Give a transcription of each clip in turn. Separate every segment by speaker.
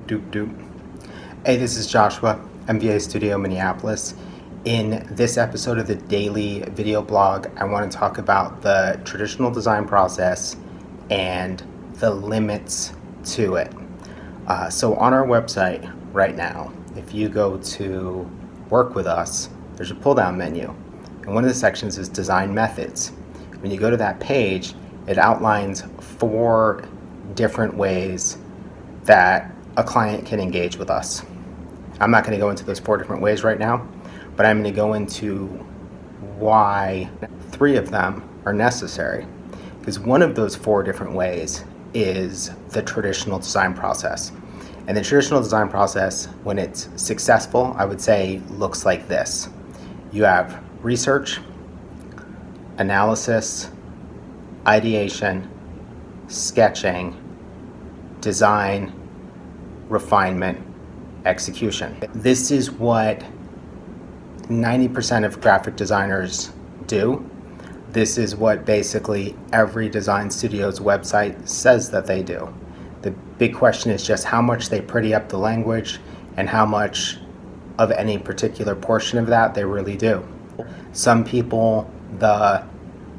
Speaker 1: Doop doop. Hey, this is Joshua, MVA Studio Minneapolis. In this episode of the daily video blog, I want to talk about the traditional design process and the limits to it. So on our website right now, if you go to Work With Us, there's a pull-down menu, and one of the sections is Design Methods. When you go to that page, it outlines 4 different ways that a client can engage with us. I'm not going to go into those 4 different ways right now, but I'm going to go into why 3 of them are necessary. Because one of those 4 different ways is the traditional design process. And the traditional design process, when it's successful, I would say looks like this. You have research, analysis, ideation, sketching, design, refinement, execution. This is what 90% of graphic designers do. This is what basically every design studio's website says that they do. The big question is just how much they pretty up the language and how much of any particular portion of that they really do. Some people, the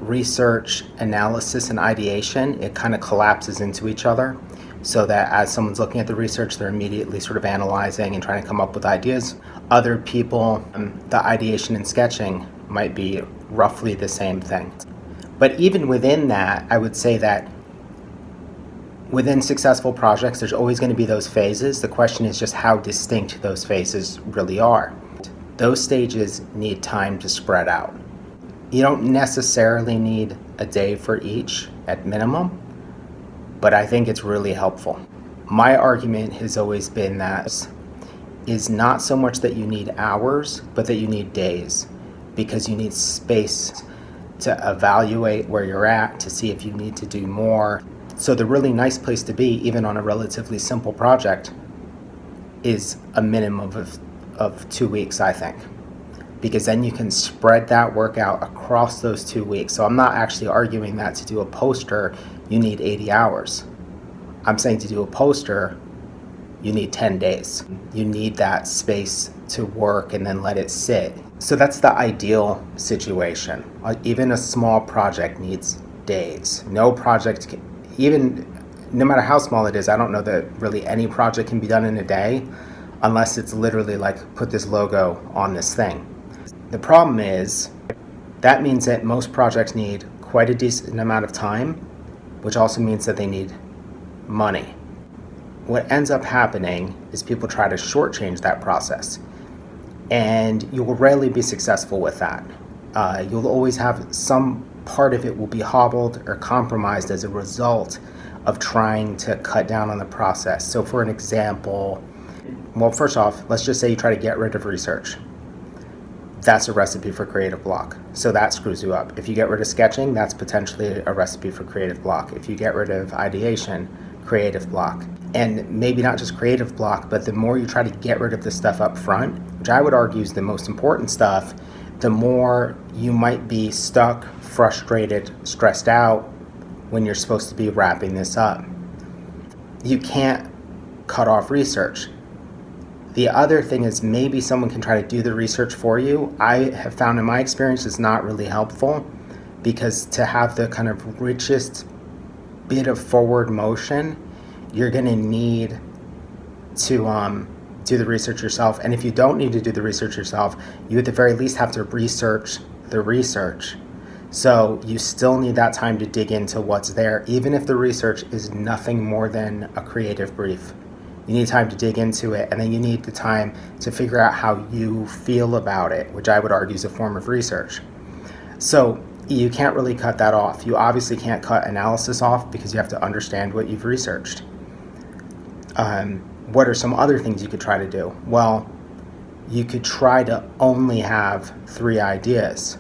Speaker 1: research, analysis, and ideation, it kind of collapses into each other, so that as someone's looking at the research, they're immediately sort of analyzing and trying to come up with ideas. Other people, the ideation and sketching might be roughly the same thing. But even within that, I would say that within successful projects, there's always going to be those phases. The question is just how distinct those phases really are. Those stages need time to spread out. You don't necessarily need a day for each at minimum, but I think it's really helpful. My argument has always been that is not so much that you need hours, but that you need days, because you need space to evaluate where you're at, to see if you need to do more. So the really nice place to be, even on a relatively simple project, is a minimum of 2 weeks, I think, because then you can spread that work out across those 2 weeks. So I'm not actually arguing that to do a poster, you need 80 hours. I'm saying to do a poster, you need 10 days. You need that space to work and then let it sit. So that's the ideal situation. Even a small project needs days. No project, no matter how small it is, I don't know that really any project can be done in a day unless it's literally like put this logo on this thing. The problem is that means that most projects need quite a decent amount of time, which also means that they need money. What ends up happening is people try to shortchange that process, and you will rarely be successful with that. You'll always have some part of it will be hobbled or compromised as a result of trying to cut down on the process. So for an example, well, first off, let's just say you try to get rid of research. That's a recipe for creative block. So that screws you up. If you get rid of sketching, that's potentially a recipe for creative block. If you get rid of ideation, creative block. And maybe not just creative block, but the more you try to get rid of the stuff up front, which I would argue is the most important stuff, the more you might be stuck, frustrated, stressed out when you're supposed to be wrapping this up. You can't cut off research. The other thing is maybe someone can try to do the research for you. I have found in my experience it's not really helpful, because to have the kind of richest bit of forward motion, you're going to need to do the research yourself. And if you don't need to do the research yourself, you at the very least have to research the research. So you still need that time to dig into what's there, even if the research is nothing more than a creative brief. You need time to dig into it, and then you need the time to figure out how you feel about it, which I would argue is a form of research. So you can't really cut that off. You obviously can't cut analysis off because you have to understand what you've researched. What are some other things you could try to do? Well, you could try to only have 3 ideas.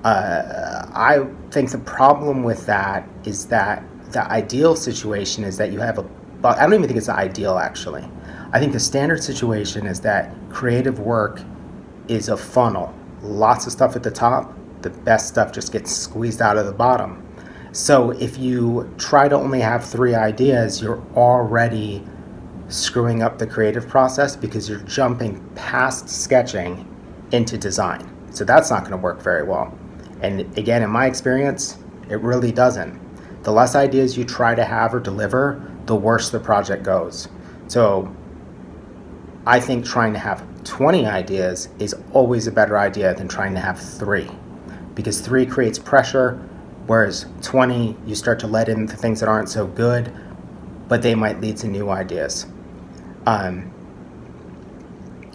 Speaker 1: I think the problem with that is that the ideal situation is that you have I don't even think it's the ideal, actually. I think the standard situation is that creative work is a funnel. Lots of stuff at the top, the best stuff just gets squeezed out of the bottom. So if you try to only have 3 ideas, you're already screwing up the creative process because you're jumping past sketching into design. So that's not going to work very well. And again, in my experience, it really doesn't. The less ideas you try to have or deliver, the worse the project goes. So I think trying to have 20 ideas is always a better idea than trying to have 3, because 3 creates pressure, whereas 20, you start to let in the things that aren't so good, but they might lead to new ideas.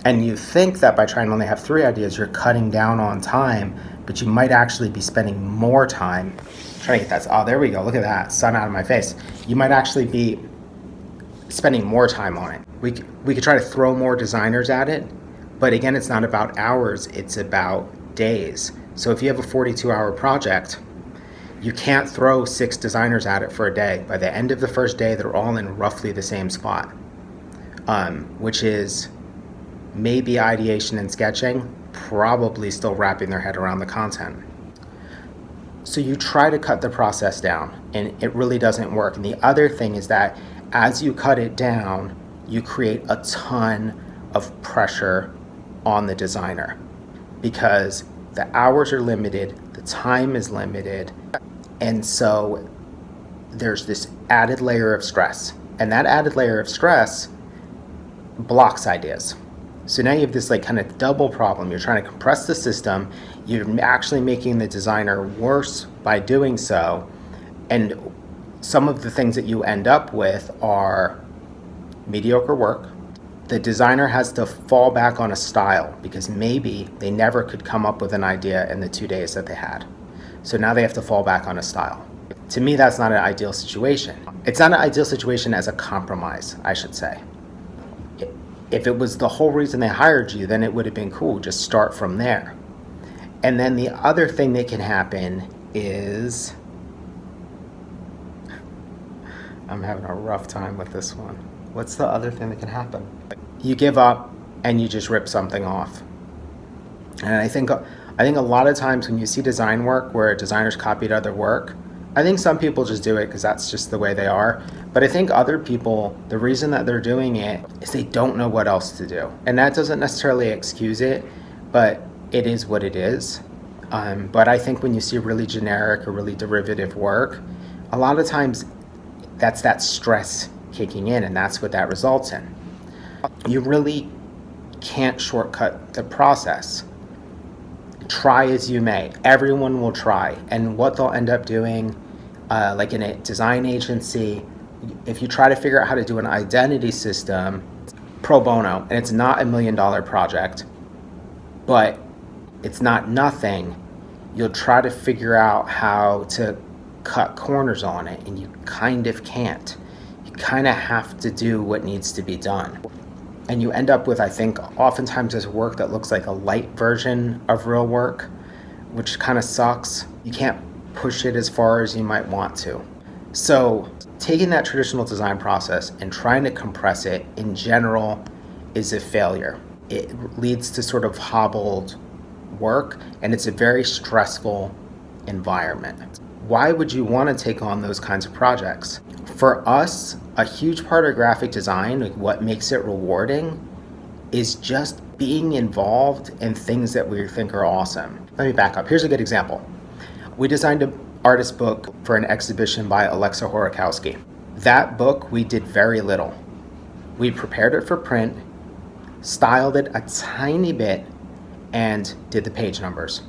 Speaker 1: And you think that by trying to only have 3 ideas, you're cutting down on time, but you might actually be spending more time trying to get that. Oh, there we go. Look at that. Sun out of my face. You might actually be spending more time on it. We could try to throw more designers at it, but again, it's not about hours, it's about days. So if you have a 42-hour project, you can't throw 6 designers at it for a day. By the end of the first day, they're all in roughly the same spot, which is maybe ideation and sketching, probably still wrapping their head around the content. So you try to cut the process down, and it really doesn't work. And the other thing is that as you cut it down, you create a ton of pressure on the designer because the hours are limited, the time is limited, and so there's this added layer of stress. And that added layer of stress blocks ideas. So now you have this like kind of double problem. You're trying to compress the system, you're actually making the designer worse by doing so, and some of the things that you end up with are mediocre work. The designer has to fall back on a style because maybe they never could come up with an idea in the 2 days that they had. So now they have to fall back on a style. To me, that's not an ideal situation. It's not an ideal situation as a compromise, I should say. If it was the whole reason they hired you, then it would have been cool. Just start from there. And then the other thing that can happen is, I'm having a rough time with this one. What's the other thing that can happen? You give up and you just rip something off. And I think a lot of times when you see design work where designers copied other work, I think some people just do it because that's just the way they are. But I think other people, the reason that they're doing it is they don't know what else to do. And that doesn't necessarily excuse it, but it is what it is. But I think when you see really generic or really derivative work, a lot of times that's that stress kicking in, and that's what that results in. You really can't shortcut the process. Try as you may. Everyone will try. And what they'll end up doing, like in a design agency, if you try to figure out how to do an identity system pro bono, and it's not $1 million project, but it's not nothing, you'll try to figure out how to cut corners on it, and you kind of can't. You kind of have to do what needs to be done. And you end up with, I think, oftentimes this work that looks like a light version of real work, which kind of sucks. You can't push it as far as you might want to. So taking that traditional design process and trying to compress it in general is a failure. It leads to sort of hobbled work, and it's a very stressful environment. Why would you want to take on those kinds of projects? For us, a huge part of graphic design, like what makes it rewarding, is just being involved in things that we think are awesome. Let me back up. Here's a good example. We designed an artist book for an exhibition by Alexa Horokowski. That book, we did very little. We prepared it for print, styled it a tiny bit, and did the page numbers.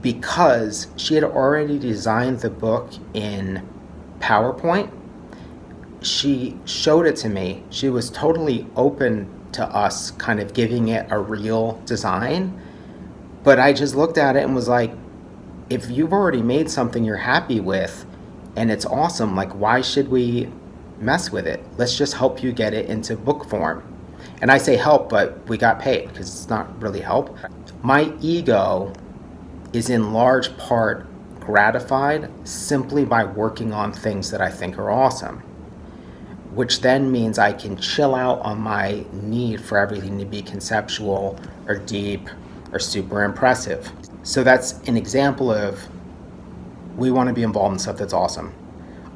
Speaker 1: Because she had already designed the book in PowerPoint, she showed it to me. She was totally open to us kind of giving it a real design. But I just looked at it and was like, if you've already made something you're happy with and it's awesome, like why should we mess with it? Let's just help you get it into book form. And I say help, but we got paid because it's not really help. My ego is in large part gratified simply by working on things that I think are awesome, which then means I can chill out on my need for everything to be conceptual or deep or super impressive. So that's an example of we want to be involved in stuff that's awesome.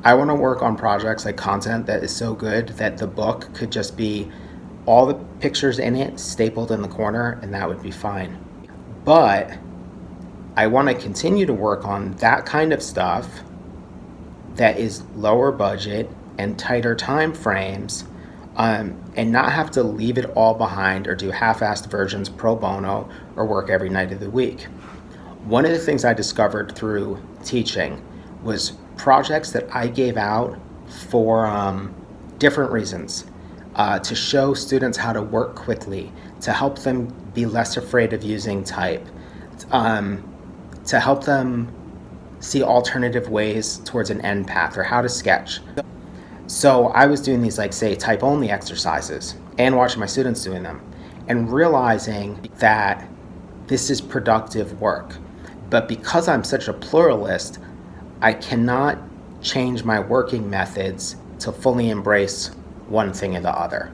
Speaker 1: I want to work on projects like content that is so good that the book could just be all the pictures in it stapled in the corner, and that would be fine. But I want to continue to work on that kind of stuff that is lower budget and tighter time frames, and not have to leave it all behind or do half-assed versions pro bono or work every night of the week. One of the things I discovered through teaching was projects that I gave out for different reasons, to show students how to work quickly, to help them be less afraid of using type, to help them see alternative ways towards an end path or how to sketch. So I was doing these, like, say, type only exercises and watching my students doing them and realizing that this is productive work. But because I'm such a pluralist, I cannot change my working methods to fully embrace one thing or the other.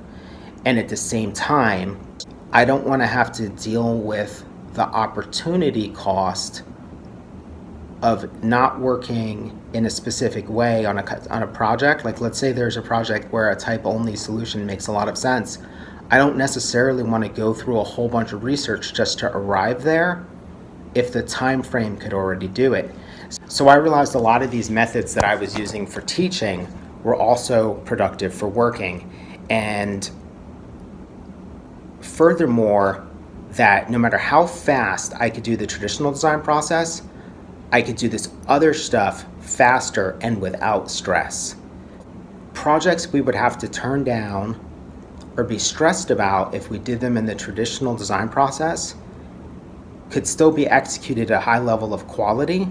Speaker 1: And at the same time, I don't want to have to deal with the opportunity cost of not working in a specific way on a project. Like, let's say there's a project where a type only solution makes a lot of sense. I don't necessarily want to go through a whole bunch of research just to arrive there if the time frame could already do it. So I realized a lot of these methods that I was using for teaching were also productive for working. And furthermore, that no matter how fast I could do the traditional design process, I could do this other stuff faster and without stress. Projects we would have to turn down or be stressed about if we did them in the traditional design process could still be executed at a high level of quality,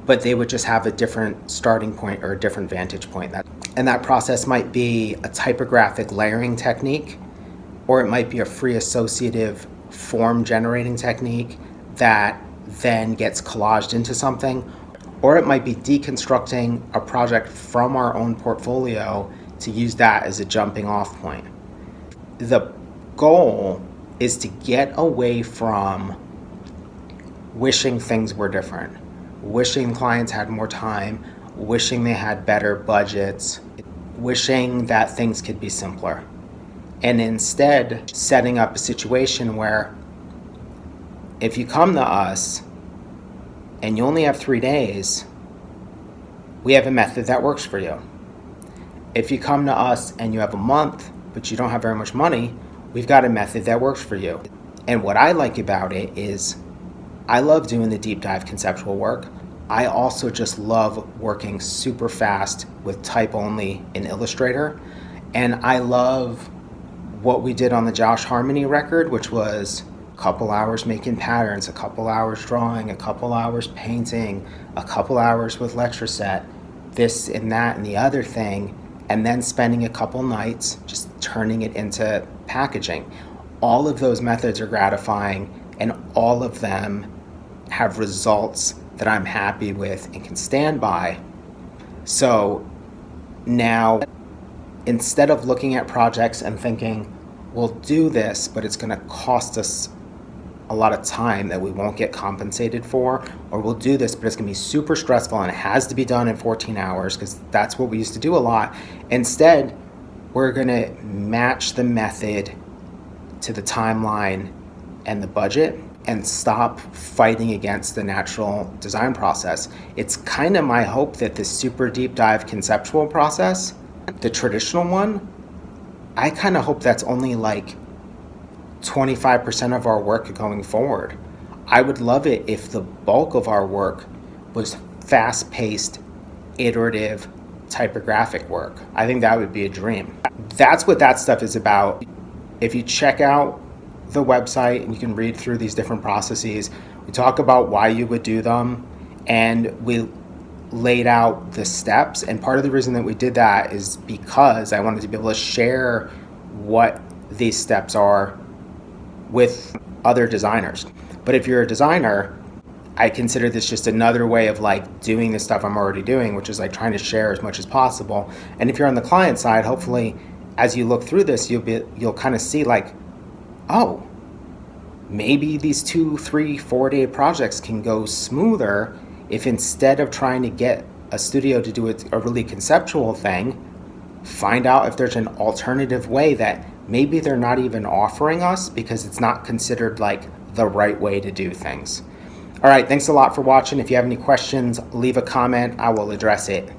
Speaker 1: but they would just have a different starting point or a different vantage point. And that process might be a typographic layering technique, or it might be a free associative form generating technique that then gets collaged into something, or it might be deconstructing a project from our own portfolio to use that as a jumping off point. The goal is to get away from wishing things were different, wishing clients had more time, wishing they had better budgets, wishing that things could be simpler, and instead setting up a situation where if you come to us and you only have 3 days, we have a method that works for you. If you come to us and you have a month, but you don't have very much money, we've got a method that works for you. And what I like about it is I love doing the deep dive conceptual work. I also just love working super fast with type only in Illustrator. And I love what we did on the Josh Harmony record, which was a couple hours making patterns, a couple hours drawing, a couple hours painting, a couple hours with Letraset, this and that and the other thing, and then spending a couple nights just turning it into packaging. All of those methods are gratifying, and all of them have results that I'm happy with and can stand by. So now, instead of looking at projects and thinking, we'll do this, but it's going to cost us a lot of time that we won't get compensated for, or we'll do this, but it's going to be super stressful and it has to be done in 14 hours because that's what we used to do a lot. Instead, we're going to match the method to the timeline and the budget and stop fighting against the natural design process. It's kind of my hope that this super deep dive conceptual process, the traditional one, I kind of hope that's only like 25% of our work going forward. I would love it if the bulk of our work was fast-paced, iterative, typographic work. I think that would be a dream. That's what that stuff is about. If you check out the website and you can read through these different processes, we talk about why you would do them, and we laid out the steps. And part of the reason that we did that is because I wanted to be able to share what these steps are with other designers. But if you're a designer, I consider this just another way of like doing the stuff I'm already doing, which is like trying to share as much as possible. And if you're on the client side, hopefully as you look through this, you'll kind of see like, oh, maybe these 2, 3, 4 day projects can go smoother if instead of trying to get a studio to do a really conceptual thing, find out if there's an alternative way that maybe they're not even offering us because it's not considered like the right way to do things. All right, thanks a lot for watching. If you have any questions, leave a comment. I will address it.